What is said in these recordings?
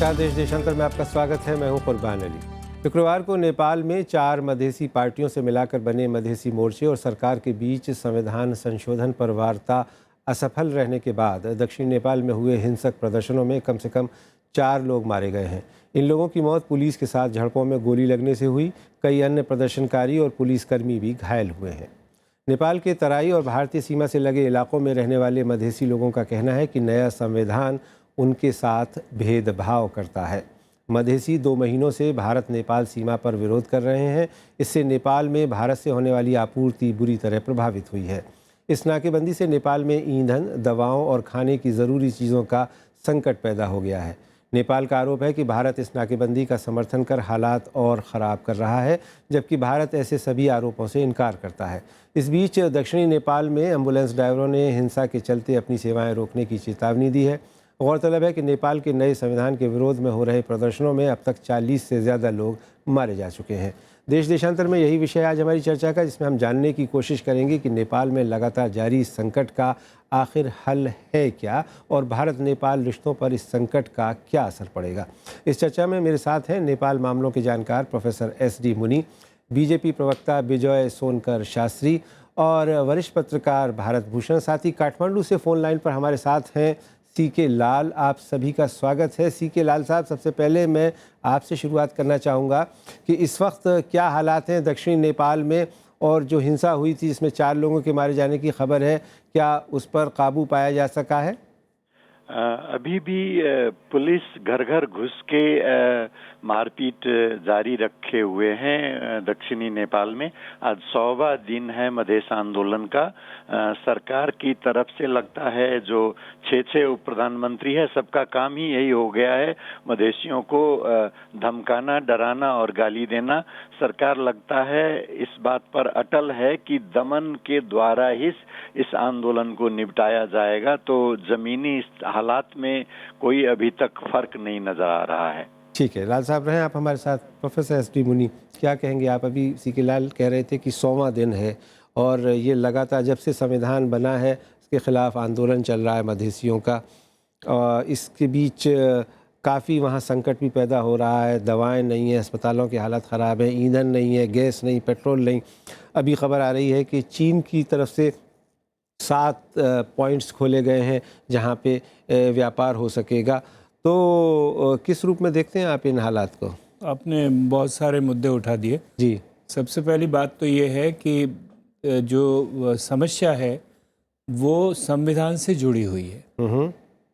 नमस्कार, देश देशांतर में आपका स्वागत है। मैं हूं कुर्बान अली। शुक्रवार को नेपाल में 4 मधेसी पार्टियों से मिलाकर बने मधेसी मोर्चे और सरकार के बीच संविधान संशोधन पर वार्ता असफल रहने के बाद दक्षिण नेपाल में हुए हिंसक प्रदर्शनों में कम से कम 4 लोग मारे गए हैं। इन लोगों की मौत पुलिस के साथ झड़पों में गोली लगने से हुई। कई अन्य प्रदर्शनकारी और पुलिसकर्मी भी घायल हुए हैं। नेपाल के तराई और भारतीय सीमा से लगे इलाकों में रहने वाले मधेसी लोगों का कहना है कि नया संविधान उनके साथ भेदभाव करता है। मधेसी 2 महीनों से भारत नेपाल सीमा पर विरोध कर रहे हैं। इससे नेपाल में भारत से होने वाली आपूर्ति बुरी तरह प्रभावित हुई है। इस नाकेबंदी से नेपाल में ईंधन, दवाओं और खाने की ज़रूरी चीज़ों का संकट पैदा हो गया है। नेपाल का आरोप है कि भारत इस नाकेबंदी का समर्थन कर हालात और ख़राब कर रहा है, जबकि भारत ऐसे सभी आरोपों से इनकार करता है। इस बीच दक्षिणी नेपाल में एम्बुलेंस ड्राइवरों ने हिंसा के चलते अपनी सेवाएं रोकने की चेतावनी दी है। गौरतलब है कि नेपाल के नए संविधान के विरोध में हो रहे प्रदर्शनों में अब तक 40 से ज़्यादा लोग मारे जा चुके हैं। देश देशांतर में यही विषय आज हमारी चर्चा का, जिसमें हम जानने की कोशिश करेंगे कि नेपाल में लगातार जारी इस संकट का आखिर हल है क्या और भारत नेपाल रिश्तों पर इस संकट का क्या असर पड़ेगा। इस चर्चा में मेरे साथ हैं नेपाल मामलों के जानकार प्रोफेसर SD मुनि, बीजेपी प्रवक्ता विजय सोनकर शास्त्री और वरिष्ठ पत्रकार भारत भूषण। साथ ही काठमांडू से फ़ोन लाइन पर हमारे साथ हैं CK लाल। आप सभी का स्वागत है। CK लाल साहब, सबसे पहले मैं आपसे शुरुआत करना चाहूँगा कि इस वक्त क्या हालात हैं दक्षिणी नेपाल में, और जो हिंसा हुई थी इसमें 4 लोगों के मारे जाने की खबर है, क्या उस पर काबू पाया जा सका है? अभी भी पुलिस घर घर घुस के मारपीट जारी रखे हुए हैं दक्षिणी नेपाल में। आज 100वां दिन है मधेश आंदोलन का। सरकार की तरफ से लगता है जो 6 उप प्रधानमंत्री है, सबका काम ही यही हो गया है, मधेशियों को धमकाना, डराना और गाली देना। सरकार लगता है इस बात पर अटल है कि दमन के द्वारा ही इस आंदोलन को निपटाया जाएगा। तो जमीनी हालात में कोई अभी तक फर्क नहीं नजर आ रहा है। ठीक है, लाल साहब रहें आप हमारे साथ। प्रोफेसर SD मुनि, क्या कहेंगे आप? अभी CK लाल कह रहे थे कि 100वां दिन है और ये लगातार जब से संविधान बना है इसके खिलाफ आंदोलन चल रहा है मधेसियों का। इसके बीच काफ़ी वहाँ संकट भी पैदा हो रहा है। दवाएं नहीं है, अस्पतालों की हालत ख़राब है, ईंधन नहीं है, गैस नहीं, पेट्रोल नहीं। अभी खबर आ रही है कि चीन की तरफ से 7 पॉइंट्स खोले गए हैं जहाँ पे व्यापार हो सकेगा। तो किस रूप में देखते हैं आप इन हालात को? आपने बहुत सारे मुद्दे उठा दिए जी। सबसे पहली बात तो ये है कि जो समस्या है वो संविधान से जुड़ी हुई है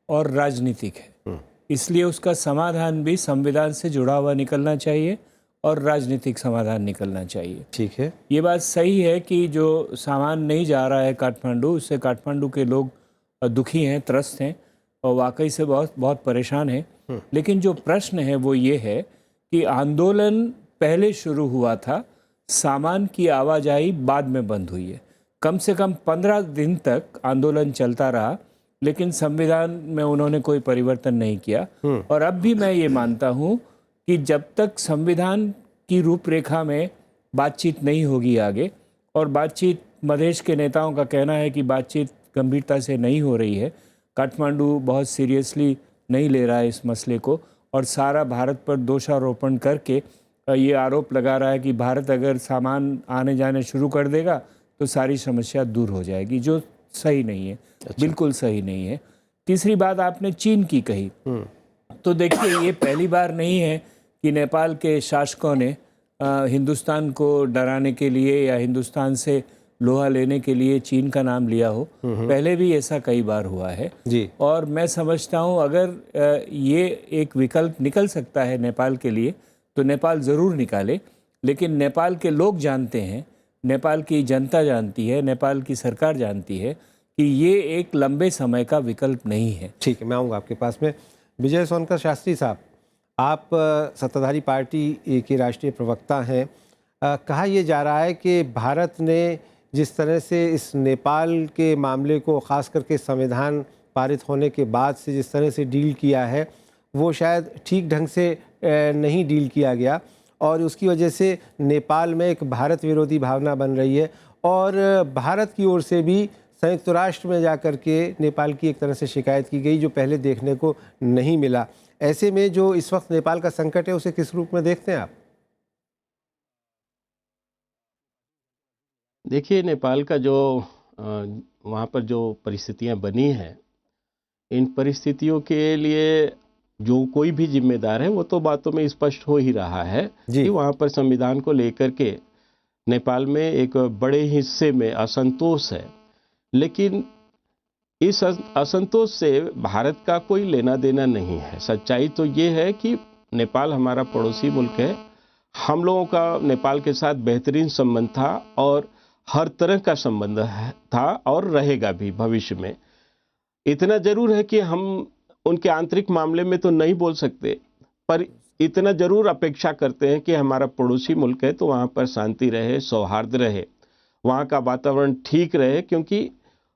और राजनीतिक है, इसलिए उसका समाधान भी संविधान से जुड़ा हुआ निकलना चाहिए और राजनीतिक समाधान निकलना चाहिए। ठीक है, ये बात सही है कि जो सामान नहीं जा रहा है काठमांडू, उससे काठमांडू के लोग दुखी हैं, त्रस्त हैं और वाकई से बहुत परेशान हैं। लेकिन जो प्रश्न है वो ये है कि आंदोलन पहले शुरू हुआ था, सामान की आवाजाही बाद में बंद हुई है। कम से कम 15 दिन तक आंदोलन चलता रहा, लेकिन संविधान में उन्होंने कोई परिवर्तन नहीं किया। और अब भी मैं ये मानता हूँ कि जब तक संविधान की रूपरेखा में बातचीत नहीं होगी आगे, और बातचीत मधेश के नेताओं का कहना है कि बातचीत गंभीरता से नहीं हो रही है, काठमांडू बहुत सीरियसली नहीं ले रहा है इस मसले को और सारा भारत पर दोषारोपण करके ये आरोप लगा रहा है कि भारत अगर सामान आने जाने शुरू कर देगा तो सारी समस्या दूर हो जाएगी, जो सही नहीं है। बिल्कुल सही नहीं है। तीसरी बात आपने चीन की कही, तो देखिए ये पहली बार नहीं है कि नेपाल के शासकों ने हिंदुस्तान को डराने के लिए या हिंदुस्तान से लोहा लेने के लिए चीन का नाम लिया हो। पहले भी ऐसा कई बार हुआ है जी। और मैं समझता हूँ अगर ये एक विकल्प निकल सकता है नेपाल के लिए तो नेपाल ज़रूर निकाले। लेकिन नेपाल के लोग जानते हैं, नेपाल की जनता जानती है, नेपाल की सरकार जानती है कि ये एक लंबे समय का विकल्प नहीं है। ठीक है, मैं आऊँगा आपके पास में। विजय सोनकर शास्त्री साहब, आप सत्ताधारी पार्टी के राष्ट्रीय प्रवक्ता हैं। कहा यह जा रहा है कि भारत ने जिस तरह से इस नेपाल के मामले को ख़ास करके संविधान पारित होने के बाद से जिस तरह से डील किया है वो शायद ठीक ढंग से नहीं डील किया गया और उसकी वजह से नेपाल में एक भारत विरोधी भावना बन रही है और भारत की ओर से भी संयुक्त राष्ट्र में जाकर के नेपाल की एक तरह से शिकायत की गई, जो पहले देखने को नहीं मिला। ऐसे में जो इस वक्त नेपाल का संकट है, उसे किस रूप में देखते हैं आप? देखिए, नेपाल का जो वहाँ पर जो परिस्थितियाँ बनी हैं, इन परिस्थितियों के लिए जो कोई भी जिम्मेदार है वो तो बातों में स्पष्ट हो ही रहा है कि वहाँ पर संविधान को लेकर के नेपाल में एक बड़े हिस्से में असंतोष है। लेकिन इस असंतोष से भारत का कोई लेना देना नहीं है। सच्चाई तो ये है कि नेपाल हमारा पड़ोसी मुल्क है। हम लोगों का नेपाल के साथ बेहतरीन संबंध था और हर तरह का संबंध था और रहेगा भी भविष्य में। इतना जरूर है कि हम उनके आंतरिक मामले में तो नहीं बोल सकते, पर इतना जरूर अपेक्षा करते हैं कि हमारा पड़ोसी मुल्क है तो वहाँ पर शांति रहे, सौहार्द रहे, वहाँ का वातावरण ठीक रहे, क्योंकि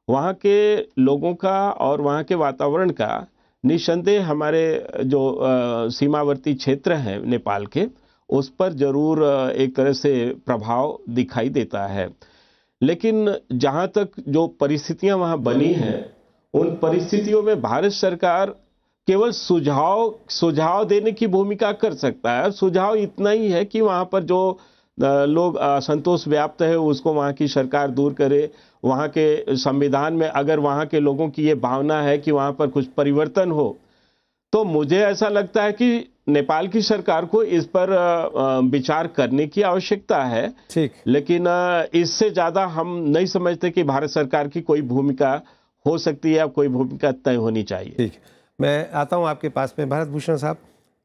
वहाँ के लोगों का और वहाँ के वातावरण का निस्संदेह हमारे जो सीमावर्ती क्षेत्र हैं नेपाल के, उस पर जरूर एक तरह से प्रभाव दिखाई देता है। लेकिन जहाँ तक जो परिस्थितियाँ वहाँ बनी हैं, उन परिस्थितियों में भारत सरकार केवल सुझाव देने की भूमिका कर सकता है। सुझाव इतना ही है कि वहाँ पर जो लोग असंतोष व्याप्त है उसको वहाँ की सरकार दूर करे। वहाँ के संविधान में अगर वहाँ के लोगों की ये भावना है कि वहाँ पर कुछ परिवर्तन हो, तो मुझे ऐसा लगता है कि नेपाल की सरकार को इस पर विचार करने की आवश्यकता है। ठीक। लेकिन इससे ज़्यादा हम नहीं समझते कि भारत सरकार की कोई भूमिका हो सकती है या कोई भूमिका तय होनी चाहिए। ठीक, मैं आता हूँ आपके पास में। भरत भूषण साहब,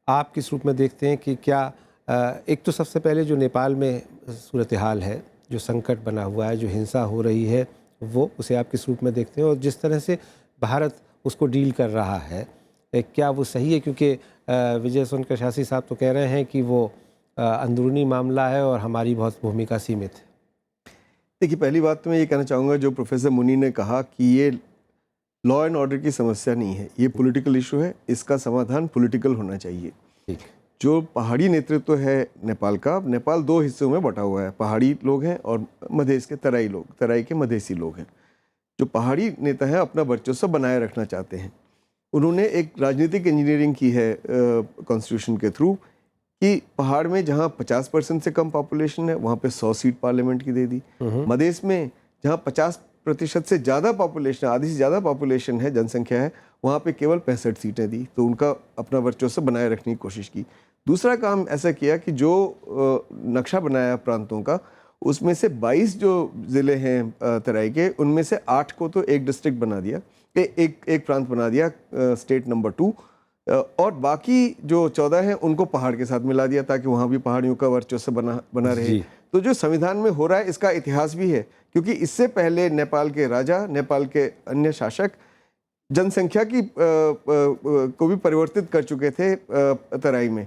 आप किस रूप में देखते हैं कि क्या एक तो सबसे पहले जो नेपाल में सूरत हाल है, जो संकट बना हुआ है, जो हिंसा हो रही है, वो उसे आप किस रूप में देखते हैं, और जिस तरह से भारत उसको डील कर रहा है, क्या वो सही है? क्योंकि विजय सोनकर शासी साहब तो कह रहे हैं कि वो अंदरूनी मामला है और हमारी बहुत भूमिका सीमित है। देखिए, पहली बात तो मैं ये कहना चाहूँगा, जो प्रोफेसर मुनी ने कहा कि ये लॉ एंड ऑर्डर की समस्या नहीं है, ये पॉलिटिकल इशू है, इसका समाधान पॉलिटिकल होना चाहिए। ठीक। जो पहाड़ी नेतृत्व है नेपाल का, नेपाल दो हिस्सों में बटा हुआ है, पहाड़ी लोग हैं और मधेश के तराई लोग, तराई के मधेसी लोग हैं। जो पहाड़ी नेता हैं अपना वर्चस्व बनाए रखना चाहते हैं। उन्होंने एक राजनीतिक इंजीनियरिंग की है कॉन्स्टिट्यूशन के थ्रू कि पहाड़ में जहाँ 50% से कम पॉपुलेशन है वहाँ पे 100 सीट पार्लियामेंट की दे दी। मधेश में जहाँ 50% से ज़्यादा पॉपुलेशन, आधी से ज़्यादा पॉपुलेशन है, जनसंख्या है, वहाँ पे केवल 65 सीटें दी। तो उनका अपना वर्चस्व बनाए रखने की कोशिश की। दूसरा काम ऐसा किया कि जो नक्शा बनाया प्रांतों का, उसमें से 22 जो ज़िले हैं तराई के, उनमें से 8 को तो एक डिस्ट्रिक्ट बना दिया, एक प्रांत बना दिया, स्टेट नंबर 2, और बाकी जो 14 हैं उनको पहाड़ के साथ मिला दिया ताकि वहाँ भी पहाड़ियों का वर्चस्व बना रहे। तो जो संविधान में हो रहा है इसका इतिहास भी है, क्योंकि इससे पहले नेपाल के राजा, नेपाल के अन्य शासक जनसंख्या की को भी परिवर्तित कर चुके थे तराई में।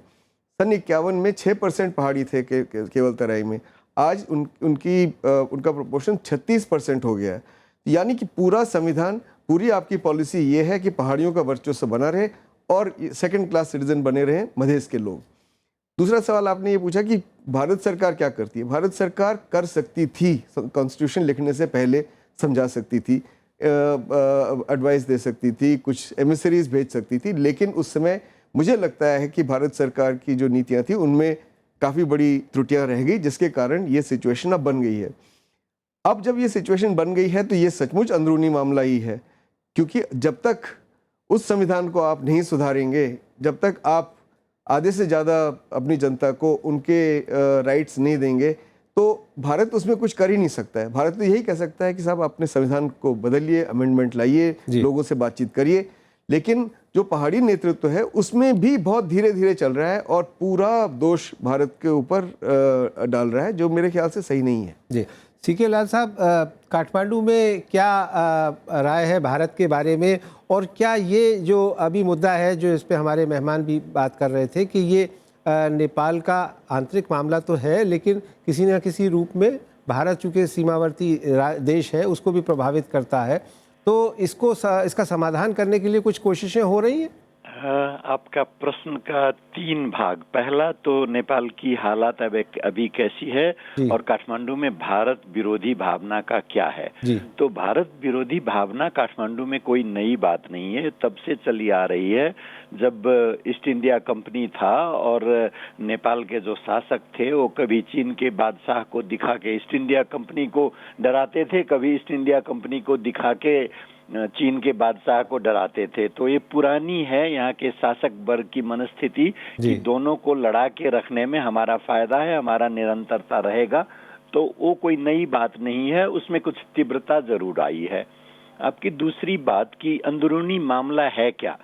सन 51 में 6% पहाड़ी थे केवल तराई में। आज उनका प्रोपोर्शन 36% हो गया है। यानी कि पूरा संविधान, पूरी आपकी पॉलिसी ये है कि पहाड़ियों का वर्चस्व बना रहे और सेकंड क्लास सिटीजन बने रहे मधेश के लोग। दूसरा सवाल आपने ये पूछा कि भारत सरकार क्या करती है। भारत सरकार कर सकती थी, कॉन्स्टिट्यूशन लिखने से पहले समझा सकती थी, एडवाइस दे सकती थी, कुछ एमिसरीज भेज सकती थी, लेकिन उस समय मुझे लगता है कि भारत सरकार की जो नीतियाँ थी उनमें काफ़ी बड़ी त्रुटियाँ रह गई, जिसके कारण ये सिचुएशन अब बन गई है। अब जब ये सिचुएशन बन गई है तो ये सचमुच अंदरूनी मामला ही है, क्योंकि जब तक उस संविधान को आप नहीं सुधारेंगे, जब तक आप आधे से ज़्यादा अपनी जनता को उनके राइट्स नहीं देंगे, तो भारत उसमें कुछ कर ही नहीं सकता है। भारत तो यही कह सकता है कि साहब अपने संविधान को बदलिए, अमेंडमेंट लाइए, लोगों से बातचीत करिए। लेकिन जो पहाड़ी नेतृत्व है उसमें भी बहुत धीरे धीरे चल रहा है और पूरा दोष भारत के ऊपर डाल रहा है, जो मेरे ख्याल से सही नहीं है। जी, सीके लाल साहब, काठमांडू में क्या राय है भारत के बारे में, और क्या ये जो अभी मुद्दा है, जो इस पे हमारे मेहमान भी बात कर रहे थे कि ये नेपाल का आंतरिक मामला तो है, लेकिन किसी न किसी रूप में भारत चूँकि सीमावर्ती देश है उसको भी प्रभावित करता है, तो इसका समाधान करने के लिए कुछ कोशिशें हो रही हैं? आपका प्रश्न का 3 भाग। पहला तो नेपाल की हालात अभी कैसी है जी। और काठमांडू में भारत विरोधी भावना का क्या है। जी। तो भारत विरोधी भावना काठमांडू में कोई नई बात नहीं है, तब से चली आ रही है। जब ईस्ट इंडिया कंपनी था और नेपाल के जो शासक थे वो कभी चीन के बादशाह को दिखा के ईस्ट इंडिया कंपनी को डराते थे, कभी ईस्ट इंडिया कंपनी को दिखा के चीन के बादशाह को डराते थे। तो ये पुरानी है यहाँ के शासक वर्ग की मनस्थिति कि दोनों को लड़ा के रखने में हमारा फायदा है, हमारा निरंतरता रहेगा। तो वो कोई नई बात नहीं है, उसमें कुछ तीव्रता जरूर आई है। आपकी दूसरी बात कि अंदरूनी मामला है क्या,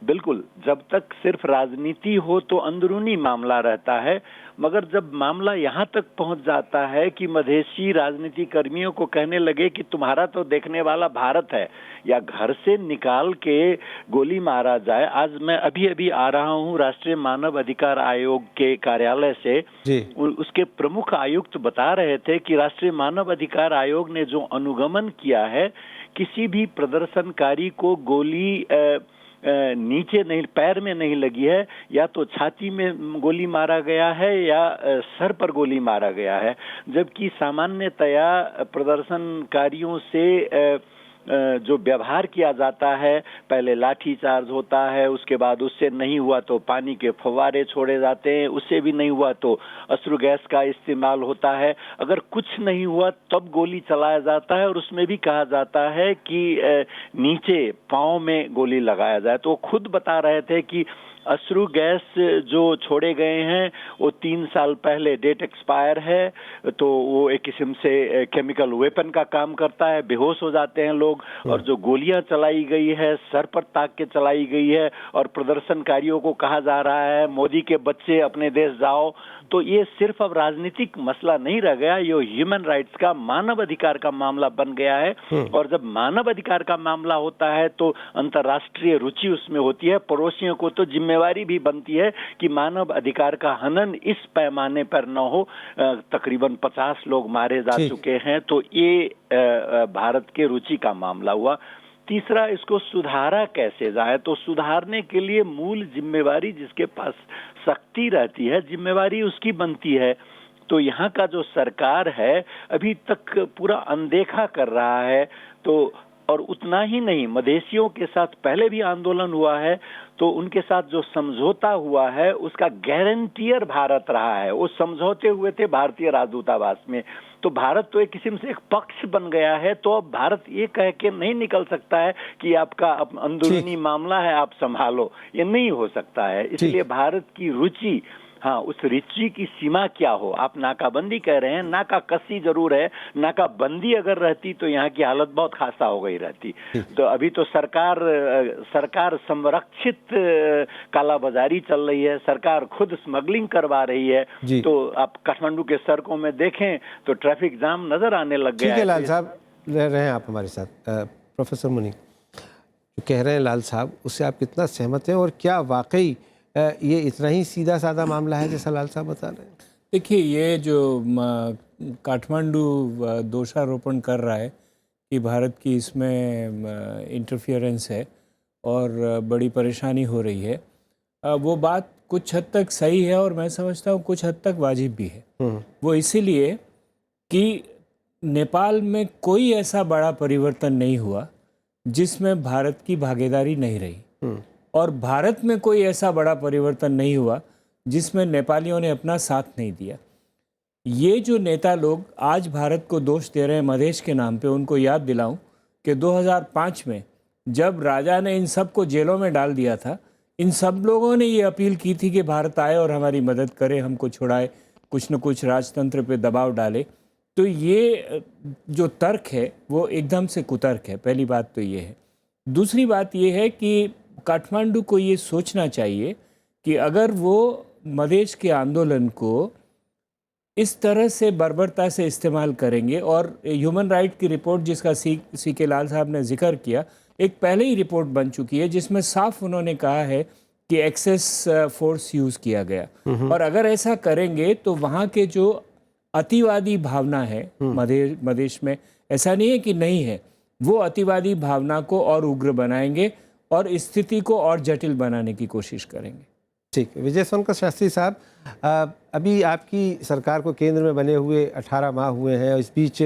बिल्कुल, जब तक सिर्फ राजनीति हो तो अंदरूनी मामला रहता है, मगर जब मामला यहाँ तक पहुँच जाता है कि मधेसी राजनीति कर्मियों को कहने लगे कि तुम्हारा तो देखने वाला भारत है, या घर से निकाल के गोली मारा जाए। आज मैं अभी आ रहा हूँ राष्ट्रीय मानव अधिकार आयोग के कार्यालय से, उसके प्रमुख आयुक्त बता रहे थे कि राष्ट्रीय मानव अधिकार आयोग ने जो अनुगमन किया है, किसी भी प्रदर्शनकारी को गोली नीचे नहीं, पैर में नहीं लगी है, या तो छाती में गोली मारा गया है या सर पर गोली मारा गया है। जबकि सामान्यतया प्रदर्शनकारियों से जो व्यवहार किया जाता है, पहले लाठी चार्ज होता है, उसके बाद उससे नहीं हुआ तो पानी के फव्वारे छोड़े जाते हैं, उससे भी नहीं हुआ तो अश्रु गैस का इस्तेमाल होता है, अगर कुछ नहीं हुआ तब गोली चलाया जाता है, और उसमें भी कहा जाता है कि नीचे पांव में गोली लगाया जाए। तो खुद बता रहे थे कि अश्रु गैस जो छोड़े गए हैं वो 3 साल पहले डेट एक्सपायर है, तो वो एक किस्म से केमिकल वेपन का काम करता है, बेहोश हो जाते हैं लोग। और जो गोलियां चलाई गई है सर पर ताक के चलाई गई है, और प्रदर्शनकारियों को कहा जा रहा है मोदी के बच्चे अपने देश जाओ। तो ये सिर्फ अब राजनीतिक मसला नहीं रह गया, ये ह्यूमन राइट्स का, मानव अधिकार का मामला बन गया है। और जब मानव अधिकार का मामला होता है तो अंतर्राष्ट्रीय रुचि उसमें होती है। पड़ोसियों को तो जिम्मेवारी भी बनती है कि मानव अधिकार का हनन इस पैमाने पर न हो। तकरीबन 50 लोग मारे जा चुके हैं, तो ये भारत के रुचि का मामला हुआ। तीसरा, इसको सुधारा कैसे जाए, तो सुधारने के लिए मूल जिम्मेवारी जिसके पास शक्ति रहती है, जिम्मेवारी उसकी बनती है। तो यहाँ का जो सरकार है अभी तक पूरा अनदेखा कर रहा है। तो और उतना ही नहीं, मधेसियों के साथ पहले भी आंदोलन हुआ है, तो उनके साथ जो समझौता हुआ है उसका गारंटियर भारत रहा है। वो समझौते हुए थे भारतीय राजदूतावास में। तो भारत तो एक किस्म से एक पक्ष बन गया है। तो अब भारत ये कह के नहीं निकल सकता है कि आपका अंदरूनी मामला है, आप संभालो, ये नहीं हो सकता है। इसलिए भारत की रुचि, हाँ, उस रुचि की सीमा क्या हो। आप नाकाबंदी कह रहे हैं, नाकाकसी जरूर है, नाकाबंदी अगर रहती तो यहाँ की हालत बहुत खासा हो गई रहती। तो अभी तो सरकार संरक्षित कालाबाजारी चल रही है, सरकार खुद स्मगलिंग करवा रही है। तो आप काठमांडू के सड़कों में देखें तो ट्रैफिक जाम नजर आने लग गया है। ठीक है लाल साहब, रह रहे हैं आप हमारे साथ। प्रोफेसर मुनी, जो कह रहे हैं लाल साहब, उससे आप कितना सहमत हैं, और क्या वाकई ये इतना ही सीधा साधा मामला है जैसा लाल साहब बता रहे हैं? देखिए, ये जो काठमांडू दोषारोपण कर रहा है कि भारत की इसमें इंटरफियरेंस है और बड़ी परेशानी हो रही है, वो बात कुछ हद तक सही है, और मैं समझता हूँ कुछ हद तक वाजिब भी है। वो इसीलिए कि नेपाल में कोई ऐसा बड़ा परिवर्तन नहीं हुआ जिसमें भारत की भागीदारी नहीं रही, और भारत में कोई ऐसा बड़ा परिवर्तन नहीं हुआ जिसमें नेपालियों ने अपना साथ नहीं दिया। ये जो नेता लोग आज भारत को दोष दे रहे हैं मधेश के नाम पे, उनको याद दिलाऊं कि 2005 में जब राजा ने इन सब को जेलों में डाल दिया था, इन सब लोगों ने ये अपील की थी कि भारत आए और हमारी मदद करे, हमको छुड़ाए, कुछ न कुछ राजतंत्र पे दबाव डाले। तो ये जो तर्क है वो एकदम से कुतर्क है। पहली बात तो ये है। दूसरी बात ये है कि काठमांडू को ये सोचना चाहिए कि अगर वो मधेश के आंदोलन को इस तरह से बर्बरता से इस्तेमाल करेंगे, और ह्यूमन राइट की रिपोर्ट जिसका सी के लाल साहब ने जिक्र किया, एक पहले ही रिपोर्ट बन चुकी है जिसमें साफ उन्होंने कहा है कि एक्सेस फोर्स यूज़ किया गया। और अगर ऐसा करेंगे तो वहाँ के जो अतिवादी भावना है मधेश में, ऐसा नहीं है कि नहीं है, वो अतिवादी भावना को और उग्र बनाएंगे और स्थिति को और जटिल बनाने की कोशिश करेंगे। ठीक है, विजय सोनकर शास्त्री साहब, अभी आपकी सरकार को केंद्र में बने हुए 18 माह हुए हैं और इस बीच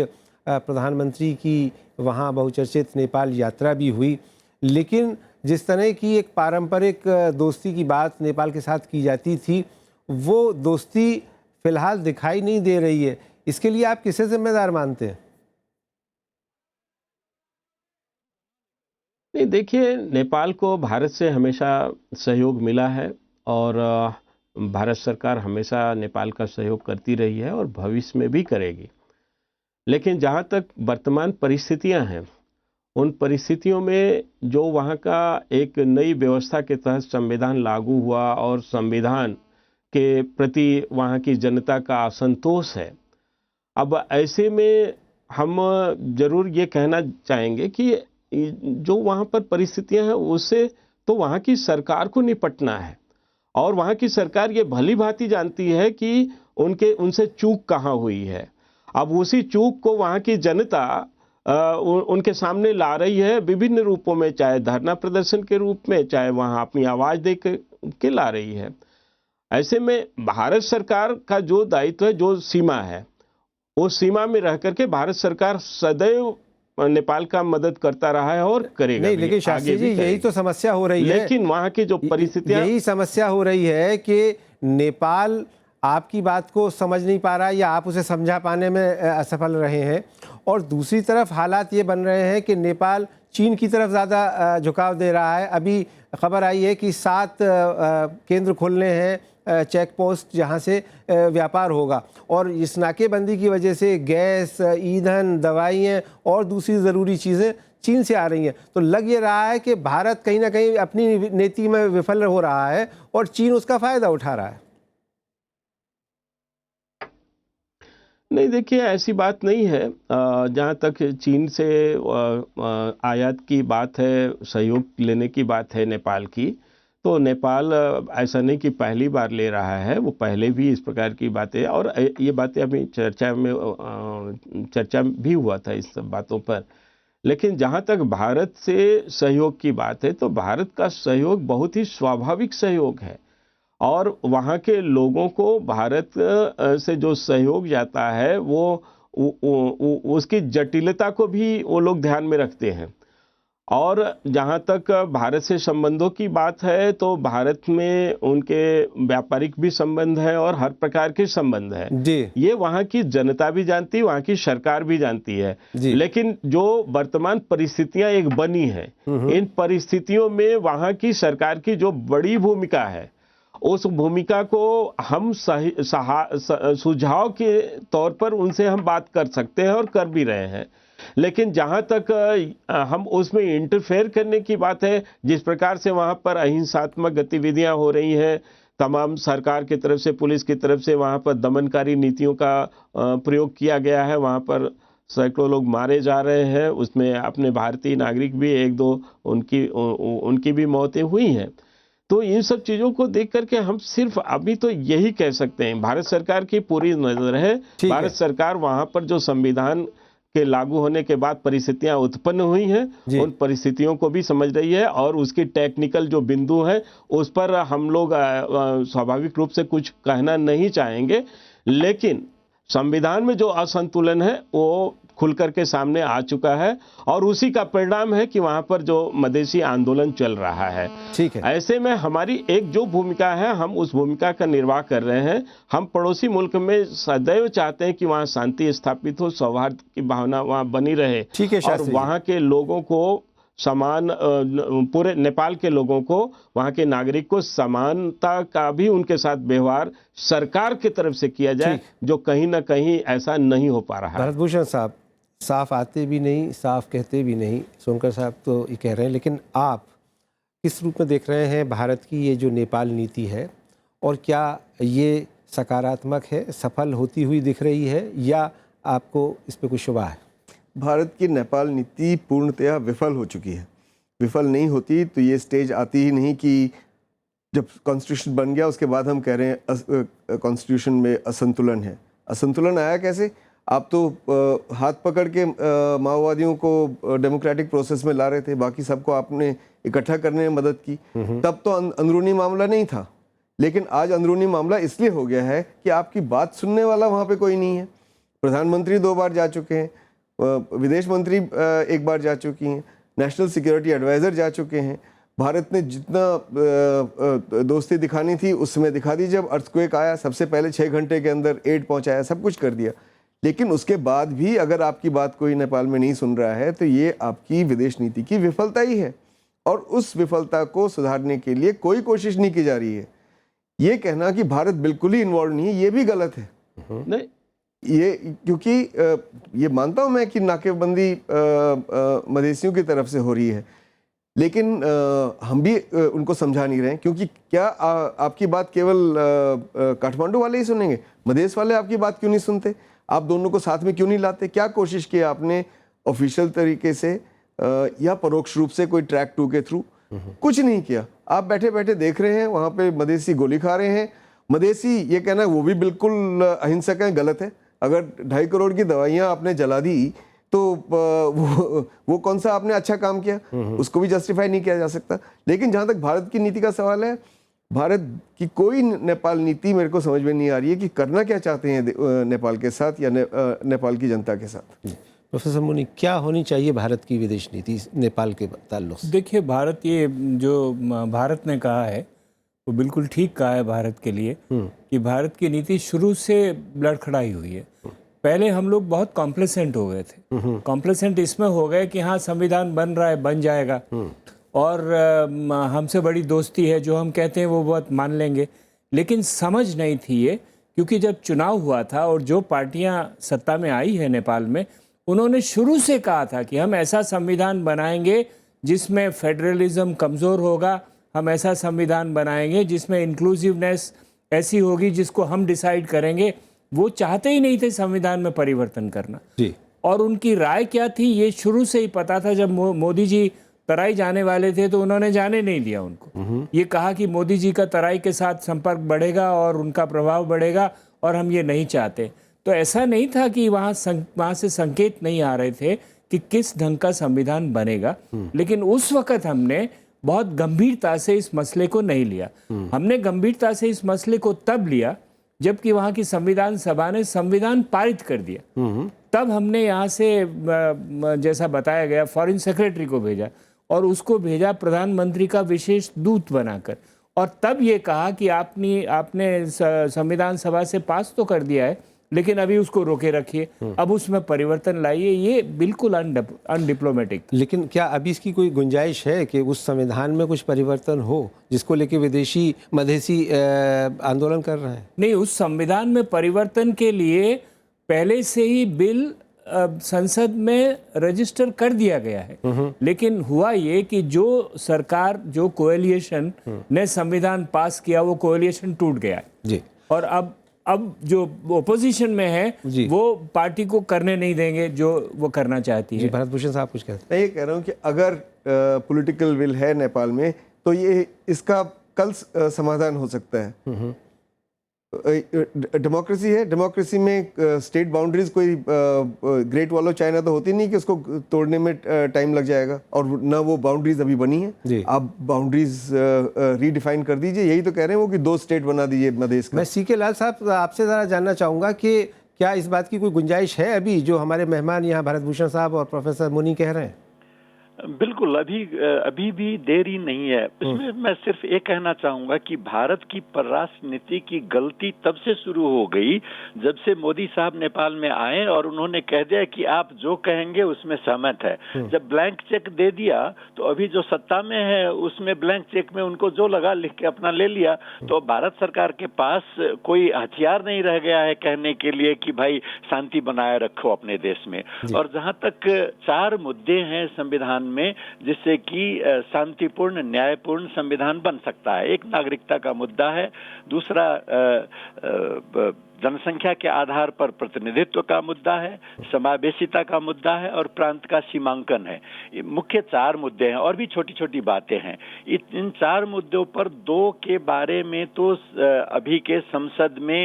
प्रधानमंत्री की वहाँ बहुचर्चित नेपाल यात्रा भी हुई, लेकिन जिस तरह की एक पारंपरिक दोस्ती की बात नेपाल के साथ की जाती थी, वो दोस्ती फिलहाल दिखाई नहीं दे रही है। इसके लिए आप किसे जिम्मेदार मानते हैं? नहीं, देखिए, नेपाल को भारत से हमेशा सहयोग मिला है और भारत सरकार हमेशा नेपाल का सहयोग करती रही है और भविष्य में भी करेगी। लेकिन जहाँ तक वर्तमान परिस्थितियाँ हैं, उन परिस्थितियों में जो वहाँ का एक नई व्यवस्था के तहत संविधान लागू हुआ और संविधान के प्रति वहाँ की जनता का असंतोष है। अब ऐसे में हम जरूर ये कहना चाहेंगे कि जो वहाँ पर परिस्थितियाँ हैं उससे तो वहाँ की सरकार को निपटना है और वहाँ की सरकार ये भली भांति जानती है कि उनसे चूक कहाँ हुई है। अब उसी चूक को वहाँ की जनता उनके सामने ला रही है विभिन्न रूपों में, चाहे धरना प्रदर्शन के रूप में, चाहे वहाँ अपनी आवाज़ दे के ला रही है। ऐसे में भारत सरकार का जो दायित्व है, जो सीमा है, उस सीमा में रह करके भारत सरकार सदैव नेपाल का मदद करता रहा है और करेगा। नहीं, लेकिन शास्त्री जी, यही तो समस्या हो रही है। लेकिन वहाँ की जो परिस्थितियाँ, यही समस्या हो रही है कि नेपाल आपकी बात को समझ नहीं पा रहा या आप उसे समझा पाने में असफल रहे हैं, और दूसरी तरफ हालात ये बन रहे हैं कि नेपाल चीन की तरफ ज़्यादा झुकाव दे रहा है। अभी खबर आई है कि 7 केंद्र खोलने हैं, चेक पोस्ट, जहाँ से व्यापार होगा, और इस नाकेबंदी की वजह से गैस, ईंधन, दवाइयाँ और दूसरी ज़रूरी चीज़ें चीन से आ रही हैं। तो लग ये रहा है कि भारत कहीं ना कहीं अपनी नीति में विफल हो रहा है और चीन उसका फ़ायदा उठा रहा है। नहीं, देखिए, ऐसी बात नहीं है। जहाँ तक चीन से आयात की बात है, सहयोग लेने की बात है नेपाल की, तो नेपाल ऐसा नहीं कि पहली बार ले रहा है, वो पहले भी इस प्रकार की बातें, और ये बातें अभी चर्चा भी हुआ था इस बातों पर। लेकिन जहाँ तक भारत से सहयोग की बात है, तो भारत का सहयोग बहुत ही स्वाभाविक सहयोग है और वहाँ के लोगों को भारत से जो सहयोग जाता है वो उसकी जटिलता को भी वो लोग ध्यान में रखते हैं। और जहाँ तक भारत से संबंधों की बात है, तो भारत में उनके व्यापारिक भी संबंध है और हर प्रकार के संबंध है जी। ये वहाँ की जनता भी जानती है, वहाँ की सरकार भी जानती है। लेकिन जो वर्तमान परिस्थितियां एक बनी है, इन परिस्थितियों में वहाँ की सरकार की जो बड़ी भूमिका है, उस भूमिका को हम सुझाव के तौर पर उनसे हम बात कर सकते हैं और कर भी रहे हैं। लेकिन जहाँ तक हम उसमें इंटरफेयर करने की बात है, जिस प्रकार से वहाँ पर अहिंसात्मक गतिविधियाँ हो रही हैं, तमाम सरकार की तरफ से, पुलिस की तरफ से वहाँ पर दमनकारी नीतियों का प्रयोग किया गया है, वहाँ पर सैकड़ों लोग मारे जा रहे हैं, उसमें अपने भारतीय नागरिक भी 1-2 उनकी भी मौतें हुई हैं। तो इन सब चीज़ों को देख करके हम सिर्फ अभी तो यही कह सकते हैं, भारत सरकार की पूरी नज़र है। भारत सरकार वहाँ पर जो संविधान के लागू होने के बाद परिस्थितियां उत्पन्न हुई हैं, उन परिस्थितियों को भी समझ रही है और उसकी टेक्निकल जो बिंदु है उस पर हम लोग स्वाभाविक रूप से कुछ कहना नहीं चाहेंगे। लेकिन संविधान में जो असंतुलन है वो खुल करके सामने आ चुका है और उसी का परिणाम है कि वहां पर जो मधेसी आंदोलन चल रहा है। ठीक है। ऐसे में हमारी एक जो भूमिका है, हम उस भूमिका का निर्वाह कर रहे हैं। हम पड़ोसी मुल्क में सदैव चाहते हैं कि वहां शांति स्थापित हो, सौहार्द की भावना वहां बनी रहे। ठीक है, और वहां के लोगों को समान, पूरे नेपाल के लोगों को, वहाँ के नागरिक को समानता का भी उनके साथ व्यवहार सरकार की तरफ से किया जाए, जो कहीं ना कहीं ऐसा नहीं हो पा रहा है। भरतभूषण साहब, साफ आते भी नहीं, साफ कहते भी नहीं, सोनकर साहब तो ये कह रहे हैं, लेकिन आप किस रूप में देख रहे हैं भारत की ये जो नेपाल नीति है, और क्या ये सकारात्मक है, सफल होती हुई दिख रही है, या आपको इस पर कुछ शुबा है? भारत की नेपाल नीति पूर्णतया विफल हो चुकी है। विफल नहीं होती तो ये स्टेज आती ही नहीं कि जब कॉन्स्टिट्यूशन बन गया उसके बाद हम कह रहे हैं कॉन्स्टिट्यूशन में असंतुलन है। असंतुलन आया कैसे? आप तो हाथ पकड़ के माओवादियों को डेमोक्रेटिक प्रोसेस में ला रहे थे, बाकी सबको आपने इकट्ठा करने में मदद की। तब तो अंदरूनी मामला नहीं था, लेकिन आज अंदरूनी मामला इसलिए हो गया है कि आपकी बात सुनने वाला वहाँ पे कोई नहीं है। प्रधानमंत्री 2 बार जा चुके हैं, विदेश मंत्री 1 बार जा चुकी हैं, नेशनल सिक्योरिटी एडवाइज़र जा चुके हैं। भारत ने जितना दोस्ती दिखानी थी उसमें दिखा दी। जब अर्थक्वेक आया सबसे पहले 6 घंटे के अंदर एड पहुंचाया, सब कुछ कर दिया। लेकिन उसके बाद भी अगर आपकी बात कोई नेपाल में नहीं सुन रहा है तो ये आपकी विदेश नीति की विफलता ही है, और उस विफलता को सुधारने के लिए कोई कोशिश नहीं की जा रही है। ये कहना कि भारत बिल्कुल ही इन्वॉल्व नहीं है, ये भी गलत है। नहीं, ये क्योंकि ये मानता हूं मैं कि नाकेबंदी मधेसियों की तरफ से हो रही है, लेकिन हम भी उनको समझा नहीं रहे हैं। क्योंकि क्या आपकी बात केवल काठमांडू वाले ही सुनेंगे? मधेश वाले आपकी बात क्यों नहीं सुनते? आप दोनों को साथ में क्यों नहीं लाते? क्या कोशिश की आपने ऑफिशियल तरीके से या परोक्ष रूप से कोई ट्रैक 2 के थ्रू? कुछ नहीं किया। आप बैठे बैठे देख रहे हैं, वहाँ पे मधेसी गोली खा रहे हैं। मधेसी ये कहना वो भी बिल्कुल अहिंसक है, गलत है। अगर 2.5 करोड़ की दवाइयाँ आपने जला दी तो वो कौन सा आपने अच्छा काम किया? उसको भी जस्टिफाई नहीं किया जा सकता। लेकिन जहाँ तक भारत की नीति का सवाल है, भारत की कोई नेपाल नीति मेरे को समझ में नहीं आ रही है कि करना क्या चाहते हैं नेपाल के साथ या नेपाल की जनता के साथ। प्रोफेसर मुनि, क्या होनी चाहिए भारत की विदेश नीति नेपाल के ताल्लुक से? देखिए, भारत ये जो भारत ने कहा है वो बिल्कुल ठीक कहा है भारत के लिए कि भारत की नीति शुरू से लड़खड़ाई हुई है। पहले हम लोग बहुत कॉम्प्लेसेंट हो गए थे। कॉम्प्लेसेंट इसमें हो गए कि हाँ, संविधान बन रहा है, बन जाएगा, और हमसे बड़ी दोस्ती है, जो हम कहते हैं वो बहुत मान लेंगे। लेकिन समझ नहीं थी ये, क्योंकि जब चुनाव हुआ था और जो पार्टियां सत्ता में आई है नेपाल में, उन्होंने शुरू से कहा था कि हम ऐसा संविधान बनाएंगे जिसमें फेडरलिज्म कमज़ोर होगा, हम ऐसा संविधान बनाएंगे जिसमें इंक्लूसिवनेस ऐसी होगी जिसको हम डिसाइड करेंगे। वो चाहते ही नहीं थे संविधान में परिवर्तन करना जी। और उनकी राय क्या थी ये शुरू से ही पता था। जब मोदी जी तराई जाने वाले थे तो उन्होंने जाने नहीं दिया उनको। ये कहा कि मोदी जी का तराई के साथ संपर्क बढ़ेगा और उनका प्रभाव बढ़ेगा, और हम ये नहीं चाहते। तो ऐसा नहीं था कि वहाँ से संकेत नहीं आ रहे थे कि किस ढंग का संविधान बनेगा। लेकिन उस वक्त हमने बहुत गंभीरता से इस मसले को नहीं लिया। हमने गंभीरता से इस मसले को तब लिया जबकि वहाँ की संविधान सभा ने संविधान पारित कर दिया। तब हमने यहाँ से जैसा बताया गया फॉरेन सेक्रेटरी को भेजा, और उसको भेजा प्रधानमंत्री का विशेष दूत बनाकर, और तब ये कहा कि आपने संविधान सभा से पास तो कर दिया है, लेकिन अभी उसको रोके रखिए, अब उसमें परिवर्तन लाइए। ये बिल्कुल अनडिप्लोमेटिक। लेकिन क्या अभी इसकी कोई गुंजाइश है कि उस संविधान में कुछ परिवर्तन हो जिसको लेके मधेसी आंदोलन कर रहे हैं? नहीं, उस संविधान में परिवर्तन के लिए पहले से ही बिल संसद में रजिस्टर कर दिया गया है। लेकिन हुआ ये कि जो सरकार, जो कोएलिशन ने संविधान पास किया, वो कोएलिशन टूट गया है जी। और अब जो ओपोजिशन में है वो पार्टी को करने नहीं देंगे जो वो करना चाहती है। भरत भूषण साहब कुछ कहते हैं? मैं ये कह रहा हूँ कि अगर पॉलिटिकल विल है नेपाल में तो ये इसका कल समाधान हो सकता है। डेमोक्रेसी है, डेमोक्रेसी में स्टेट बाउंड्रीज कोई ग्रेट वॉल ऑफ चाइना तो होती नहीं कि उसको तोड़ने में टाइम लग जाएगा, और ना वो बाउंड्रीज अभी बनी है। आप बाउंड्रीज रीडिफाइन कर दीजिए, यही तो कह रहे हैं वो कि 2 स्टेट बना दीजिए मधेश का। मैं सीके लाल साहब आपसे ज़रा जानना चाहूँगा कि क्या इस बात की कोई गुंजाइश है अभी, जो हमारे मेहमान यहाँ भरत भूषण साहब और प्रोफेसर मुनि कह रहे हैं? बिल्कुल, अभी भी देरी नहीं है। इसमें मैं सिर्फ ये कहना चाहूंगा कि भारत की परराष्ट्र नीति की गलती तब से शुरू हो गई जब से मोदी साहब नेपाल में आए और उन्होंने कह दिया कि आप जो कहेंगे उसमें सहमत है। जब ब्लैंक चेक दे दिया तो अभी जो सत्ता में है उसमें ब्लैंक चेक में उनको जो लगा लिख के अपना ले लिया। तो भारत सरकार के पास कोई हथियार नहीं रह गया है कहने के लिए कि भाई शांति बनाए रखो अपने देश में। और जहां तक 4 मुद्दे हैं संविधान में जिससे कि शांतिपूर्ण न्यायपूर्ण संविधान बन सकता है। एक नागरिकता का मुद्दा है, दूसरा जनसंख्या के आधार पर प्रतिनिधित्व का मुद्दा है, समावेशिता का मुद्दा है और प्रांत का सीमांकन है। ये मुख्य 4 मुद्दे हैं और भी छोटी छोटी बातें हैं। इन 4 मुद्दों पर 2 के बारे में तो अभी के संसद में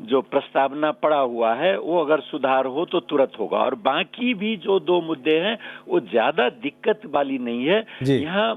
जो प्रस्तावना पड़ा हुआ है वो अगर सुधार हो तो तुरंत होगा, और बाकी भी जो 2 मुद्दे हैं वो ज्यादा दिक्कत वाली नहीं है। यहाँ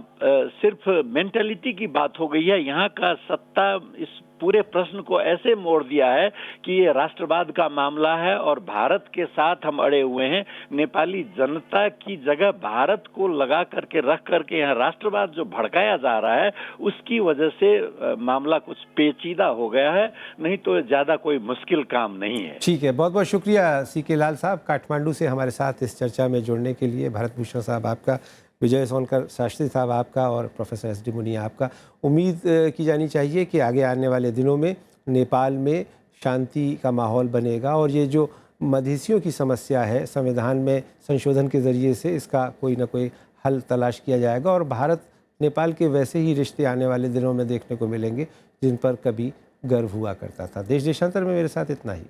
सिर्फ मेंटालिटी की बात हो गई है। यहाँ का सत्ता इस पूरे प्रश्न को ऐसे मोड़ दिया है कि ये राष्ट्रवाद का मामला है और भारत के साथ हम अड़े हुए हैं। नेपाली जनता की जगह भारत को लगा करके रख करके यहाँ राष्ट्रवाद जो भड़काया जा रहा है उसकी वजह से मामला कुछ पेचीदा हो गया है, नहीं तो ज्यादा कोई मुश्किल काम नहीं है। ठीक है, बहुत बहुत शुक्रिया सीके लाल साहब काठमांडू से हमारे साथ इस चर्चा में जुड़ने के लिए। भरत भूषण साहब आपका, विजय सोनकर शास्त्री साहब आपका और प्रोफेसर एस डी मुनिया आपका। उम्मीद की जानी चाहिए कि आगे आने वाले दिनों में नेपाल में शांति का माहौल बनेगा और ये जो मधेसियों की समस्या है संविधान में संशोधन के ज़रिए से इसका कोई ना कोई हल तलाश किया जाएगा और भारत नेपाल के वैसे ही रिश्ते आने वाले दिनों में देखने को मिलेंगे जिन पर कभी गर्व हुआ करता था। देश देशांतर में मेरे साथ इतना ही।